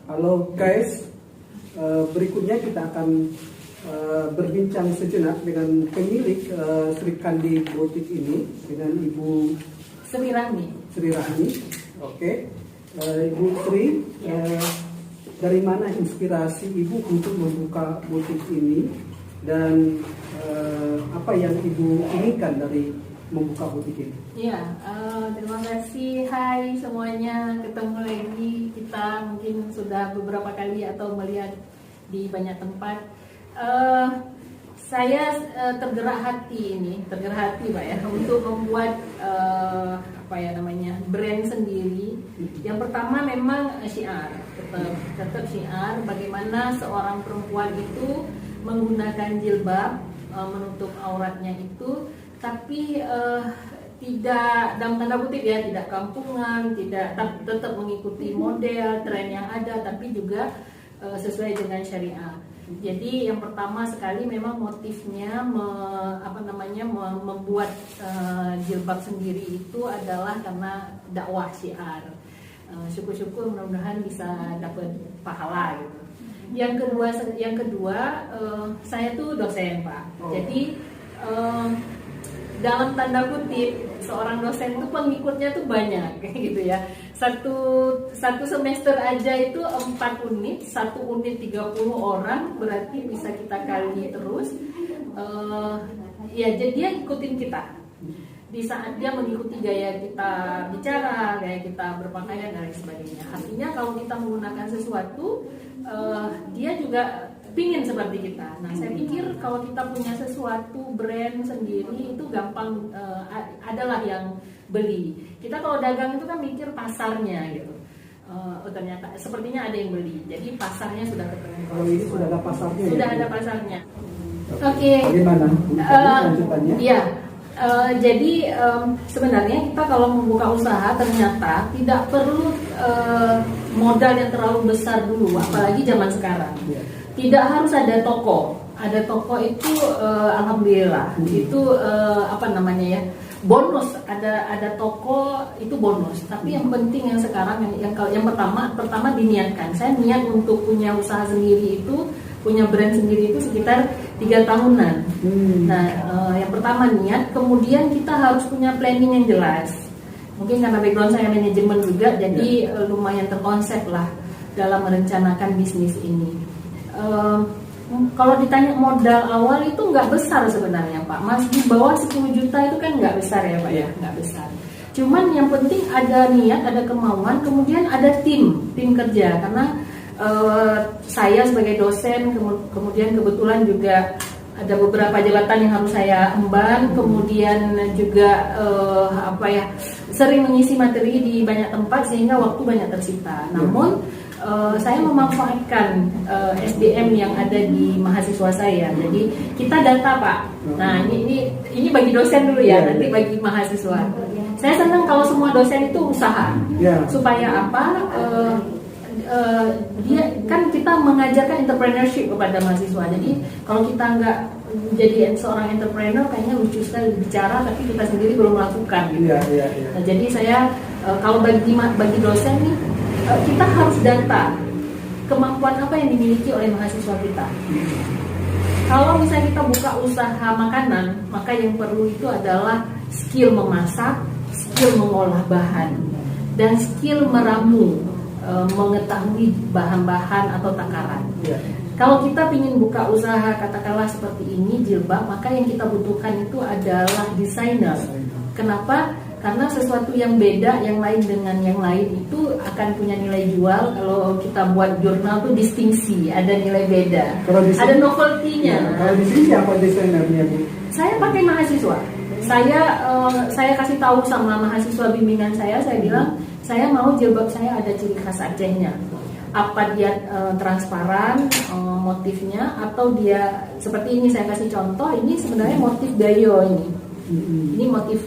Halo guys, berikutnya kita akan berbincang sejenak dengan pemilik Sri Kandi Butik ini, dengan Ibu Sri Rahmi. Oke. Ibu Sri, dari mana inspirasi Ibu untuk membuka butik ini dan apa yang Ibu inginkan dari membuka butik ini? Ya, terima kasih. Hai semuanya, ketemu lagi. Kita mungkin sudah beberapa kali atau melihat di banyak tempat. Saya tergerak hati Pak ya, untuk membuat brand sendiri. Yang pertama memang syiar, tetap syiar. Bagaimana seorang perempuan itu menggunakan jilbab menutup auratnya itu, tapi tidak dalam tanda kutip ya, tidak kampungan, tetap mengikuti model tren yang ada, tapi juga sesuai dengan syariah. Jadi yang pertama sekali memang motifnya membuat jilbab sendiri itu adalah karena dakwah syiar. Syukur-syukur mudah-mudahan bisa dapat pahala gitu. Yang kedua saya tuh dosen Pak. Jadi dalam tanda kutip seorang dosen itu pengikutnya tuh banyak gitu ya. Satu semester aja itu 4 unit, 1 unit 30 orang, berarti bisa kita kali terus. Jadi dia ikutin kita. Di saat dia mengikuti gaya kita bicara, gaya kita berpakaian dan lain sebagainya. Artinya kalau kita menggunakan sesuatu, dia juga pingin seperti kita. Nah, saya pikir kalau kita punya sesuatu brand sendiri itu gampang, adalah yang beli. Kita kalau dagang itu kan mikir pasarnya gitu. Ternyata sepertinya ada yang beli. Jadi pasarnya sudah ketemu. Kalau ini sudah ada pasarnya. Sudah ya? ada pasarnya. Oke. Bagaimana lanjutannya? Iya. Jadi sebenarnya kita kalau membuka usaha ternyata tidak perlu modal yang terlalu besar dulu, apalagi zaman sekarang. Ya. Tidak harus ada toko. Ada toko itu alhamdulillah itu bonus. Ada toko itu bonus. Tapi yang penting yang sekarang yang pertama diniatkan. Saya niat untuk punya usaha sendiri itu, punya brand sendiri itu sekitar 3 tahunan. Nah, yang pertama niat, kemudian kita harus punya planning yang jelas. Mungkin karena background saya manajemen juga, jadi lumayan terkonsep lah dalam merencanakan bisnis ini. Kalau ditanya modal awal itu nggak besar sebenarnya Pak, masih di bawah 10 juta itu kan nggak besar ya Pak ya, nggak besar. Cuman yang penting ada niat, ada kemauan, kemudian ada tim kerja. Karena saya sebagai dosen, kemudian kebetulan juga ada beberapa jabatan yang harus saya emban, kemudian juga sering mengisi materi di banyak tempat sehingga waktu banyak tersita. Namun saya memanfaatkan SDM yang ada di mahasiswa saya. Jadi kita data Pak. Nah ini bagi dosen dulu ya, nanti bagi mahasiswa. Saya senang kalau semua dosen itu usaha. Supaya apa? Dia kan kita mengajarkan entrepreneurship kepada mahasiswa. Jadi kalau kita nggak jadi seorang entrepreneur, kayaknya lucu sekali bicara tapi kita sendiri belum melakukan gitu. Nah, jadi saya kalau bagi dosen nih, kita harus data kemampuan apa yang dimiliki oleh mahasiswa kita. Kalau misalnya kita buka usaha makanan, maka yang perlu itu adalah skill memasak, skill mengolah bahan, dan skill meramu, mengetahui bahan-bahan atau takaran. Kalau kita ingin buka usaha katakanlah seperti ini jilbab, maka yang kita butuhkan itu adalah desainer. Kenapa? Karena sesuatu yang beda, yang lain dengan yang lain itu akan punya nilai jual. Kalau kita buat jurnal tuh distingsi, ada nilai beda, ada novelty-nya. Kalau di sini siapa desainernya Bu? Saya pakai mahasiswa. Saya kasih tahu sama mahasiswa bimbingan saya bilang saya mau jilbab saya ada ciri khas Acehnya. Apa dia transparan motifnya, atau dia seperti ini. Saya kasih contoh, ini sebenarnya motif gayo ini. Ini motif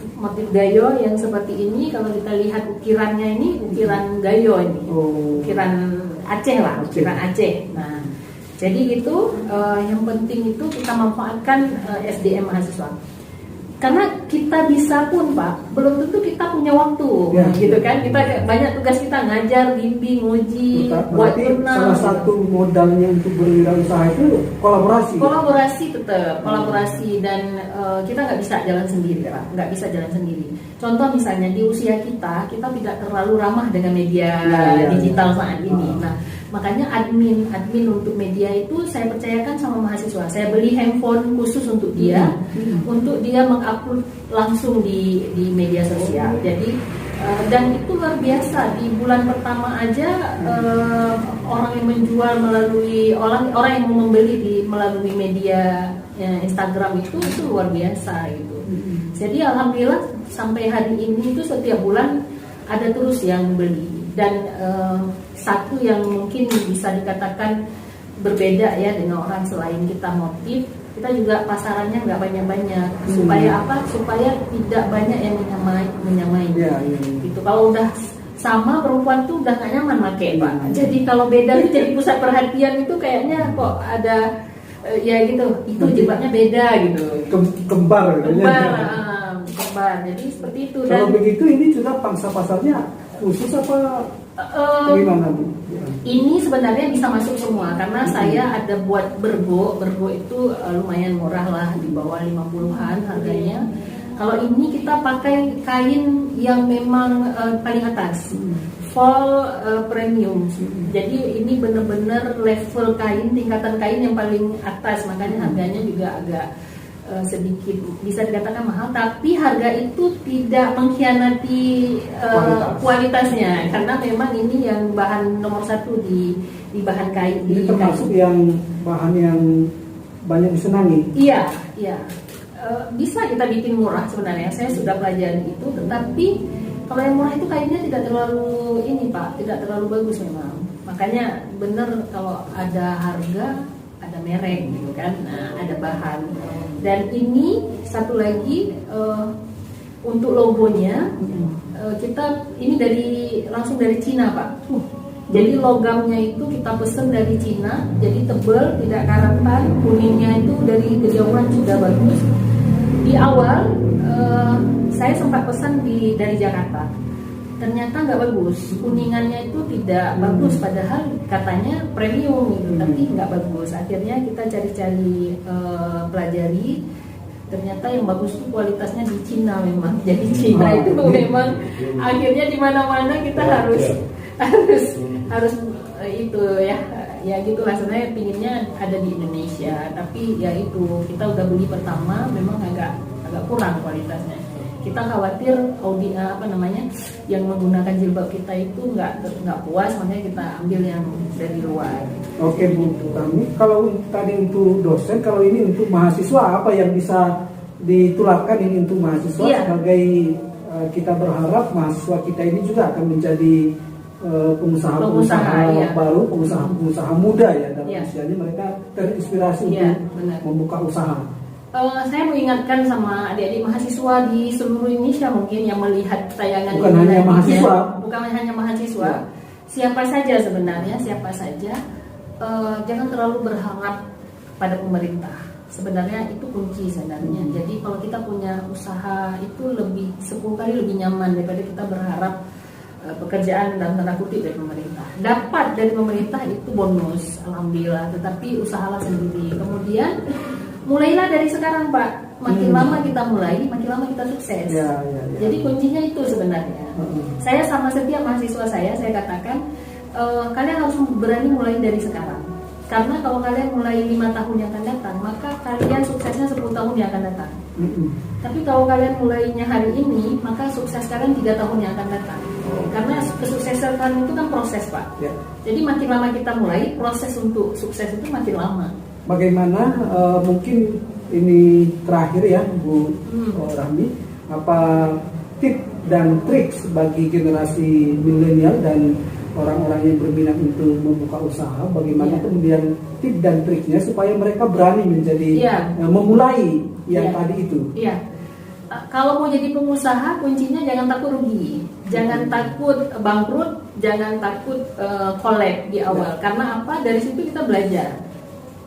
gayo yang seperti ini. Kalau kita lihat ukirannya ini ukiran gayo ini, ukiran Aceh lah, ukiran Aceh. Nah, jadi gitu. Yang penting itu kita manfaatkan SDM mahasiswa. Karena kita bisa pun Pak, belum tentu kita punya waktu, Ya, gitu kan? Kita banyak tugas kita ngajar, bimbing, nguji, buat Berarti jurnal. salah satu modalnya untuk berwirausaha itu kolaborasi. Kolaborasi tetap, kolaborasi dan kita nggak bisa jalan sendiri Pak, nggak bisa jalan sendiri. Contoh misalnya di usia kita tidak terlalu ramah dengan media digital saat ini. Nah, makanya admin untuk media itu saya percayakan sama mahasiswa. Saya beli handphone khusus untuk dia, untuk dia mengupload langsung di media sosial. Jadi dan itu luar biasa, di bulan pertama aja orang yang menjual melalui orang yang membeli melalui media Instagram itu luar biasa gitu. Jadi alhamdulillah sampai hari ini itu setiap bulan ada terus yang beli. Dan satu yang mungkin bisa dikatakan berbeda ya dengan orang selain kita motif, kita juga pasarannya nggak banyak-banyak. Supaya apa? Supaya tidak banyak yang menyamai. Gitu. Kalau udah sama, perempuan tuh udah nggak nyaman pakai Pak. Jadi kalau beda itu jadi pusat perhatian, itu kayaknya kok ada ya gitu. Itu jilbabnya beda gitu. Kembar. Jadi seperti itu. Kalau begitu ini juga pangsa pasarnya khusus apa gimana Bu? Ini sebenarnya bisa masuk semua karena saya ada buat bergo itu lumayan murah lah, di bawah 50-an harganya. Kalau ini kita pakai kain yang memang paling atas, full premium. Jadi ini benar-benar level kain, tingkatan kain yang paling atas, makanya harganya juga agak sedikit bisa dikatakan mahal, tapi harga itu tidak mengkhianati kualitasnya karena memang ini yang bahan nomor satu di bahan kain. Ini termasuk yang bahan yang banyak disenangi. Iya. Bisa kita bikin murah sebenarnya. Saya sudah pelajari itu, tetapi kalau yang murah itu kainnya tidak terlalu ini Pak, tidak terlalu bagus memang. Makanya benar kalau ada harga, ada merek gitu kan, nah, ada bahan. Dan ini satu lagi untuk logonya kita ini langsung dari Cina Pak. Jadi logamnya itu kita pesen dari Cina, jadi tebal, tidak karatan, kuningnya itu dari kejauhan sudah bagus. Di awal saya sempat pesan dari Jakarta, ternyata nggak bagus, kuningannya itu tidak bagus, padahal katanya premium gitu, tapi nggak bagus. Akhirnya kita cari-cari pelajari, ternyata yang bagus itu kualitasnya di Cina memang. Jadi Cina itu memang akhirnya di mana-mana kita harus itu ya gitulah. Sebenarnya pinginnya ada di Indonesia, tapi ya itu kita udah beli pertama memang agak kurang kualitasnya. Kita khawatir yang menggunakan jilbab kita itu nggak puas, makanya kita ambil yang dari luar. Oke Bu Tami, kalau tadi untuk dosen, kalau ini untuk mahasiswa, apa yang bisa ditularkan ini untuk mahasiswa sebagai kita berharap mahasiswa kita ini juga akan menjadi pengusaha baru, pengusaha muda ya, dalam usianya mereka terinspirasi untuk membuka usaha. Saya mengingatkan sama adik-adik mahasiswa di seluruh Indonesia mungkin yang melihat tayangan bukan hanya mahasiswa, siapa saja sebenarnya, jangan terlalu berharap pada pemerintah. Sebenarnya itu kunci sebenarnya. Jadi kalau kita punya usaha itu 10 kali lebih nyaman daripada kita berharap pekerjaan dalam tanda kutip dari pemerintah. Dapat dari pemerintah itu bonus, alhamdulillah, tetapi usahalah sendiri. Kemudian mulailah dari sekarang Pak. Makin lama kita mulai, makin lama kita sukses. Jadi kuncinya itu sebenarnya. Saya sama setiap mahasiswa saya katakan kalian harus berani mulai dari sekarang. Karena kalau kalian mulai 5 tahun yang akan datang, maka kalian suksesnya 10 tahun yang akan datang. Tapi kalau kalian mulainya hari ini, maka sukses kalian 3 tahun yang akan datang. Karena kesuksesan itu kan proses Pak. Jadi makin lama kita mulai, proses untuk sukses itu makin lama. Bagaimana mungkin ini terakhir ya Bu Rahmi, apa tip dan trik bagi generasi milenial dan orang-orang yang berminat untuk membuka usaha, bagaimana kemudian tip dan triknya supaya mereka berani menjadi memulai yang tadi itu. Kalau mau jadi pengusaha, kuncinya jangan takut rugi, jangan takut bangkrut, jangan takut collab di awal. Karena apa? Dari situ kita belajar.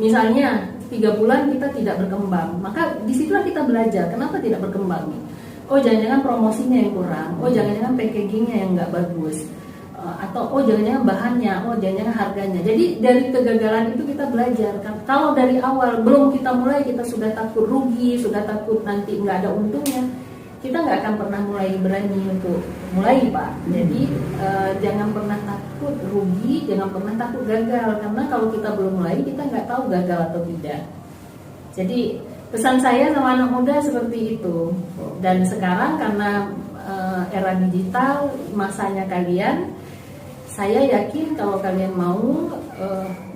Misalnya 3 bulan kita tidak berkembang, maka disitulah kita belajar kenapa tidak berkembang nih. Oh jangan-jangan promosinya yang kurang, oh jangan-jangan packagingnya yang nggak bagus, atau oh jangan-jangan bahannya, oh jangan-jangan harganya. Jadi dari kegagalan itu kita belajar kan. Kalau dari awal belum kita mulai kita sudah takut rugi, sudah takut nanti nggak ada untungnya, kita nggak akan pernah mulai berani untuk mulai, Pak. Jadi jangan pernah takut rugi, jangan pernah takut gagal, karena kalau kita belum mulai kita nggak tahu gagal atau tidak. Jadi pesan saya sama anak muda seperti itu. Dan sekarang karena era digital, masanya kalian, saya yakin kalau kalian mau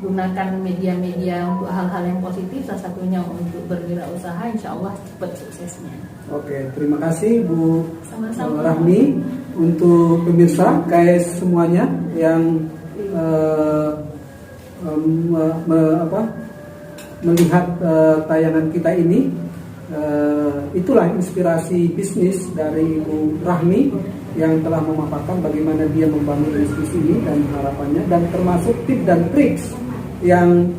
gunakan media-media untuk hal-hal yang positif, salah satunya untuk berwirausaha, insya Allah cepat suksesnya. Oke, terima kasih Bu Sama-sama. Rahmi. Untuk pemirsa KS semuanya yang melihat tayangan kita ini, itulah inspirasi bisnis dari Ibu Rahmi yang telah memaparkan bagaimana dia membangun bisnis ini dan harapannya, dan termasuk tips dan triks yang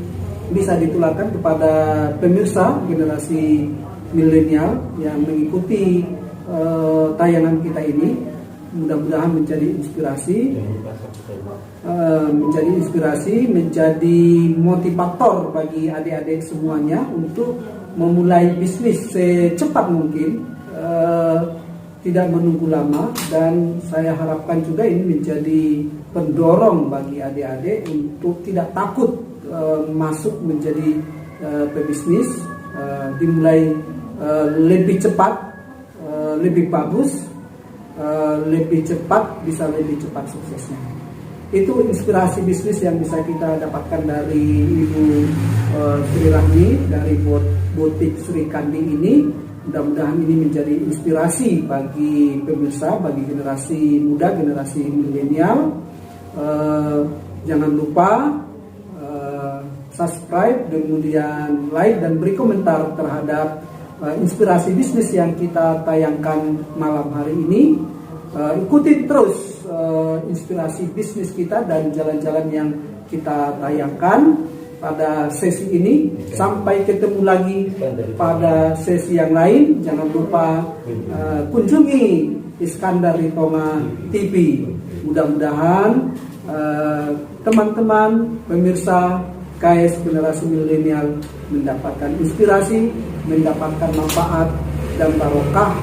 bisa ditularkan kepada pemirsa generasi milenial yang mengikuti tayangan kita ini. Mudah-mudahan menjadi inspirasi, menjadi motivator bagi adik-adik semuanya untuk memulai bisnis secepat mungkin, tidak menunggu lama. Dan saya harapkan juga ini menjadi pendorong bagi adik-adik untuk tidak takut masuk menjadi pebisnis, dimulai lebih cepat, lebih bagus, lebih cepat, bisa lebih cepat suksesnya. Itu inspirasi bisnis yang bisa kita dapatkan dari Ibu Sri Rahmi dari Butik Sri Kandi ini. Mudah-mudahan ini menjadi inspirasi bagi pemirsa, bagi generasi muda, generasi milenial. Jangan lupa subscribe, kemudian like dan beri komentar terhadap inspirasi bisnis yang kita tayangkan malam hari ini. Ikuti terus inspirasi bisnis kita dan jalan-jalan yang kita tayangkan pada sesi ini. Sampai ketemu lagi pada sesi yang lain. Jangan lupa kunjungi Iskandar Ritonga TV. Mudah-mudahan teman-teman pemirsa KS generasi milenial mendapatkan inspirasi, mendapatkan manfaat dan barokah,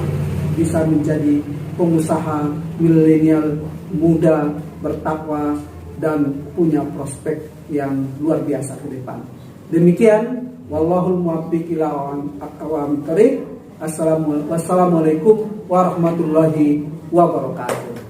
bisa menjadi pengusaha milenial muda, bertakwa dan punya prospek yang luar biasa ke depan. Demikian, wallahul muwaffiq ila aqwamit thoriq. Wassalamualaikum warahmatullahi wabarakatuh.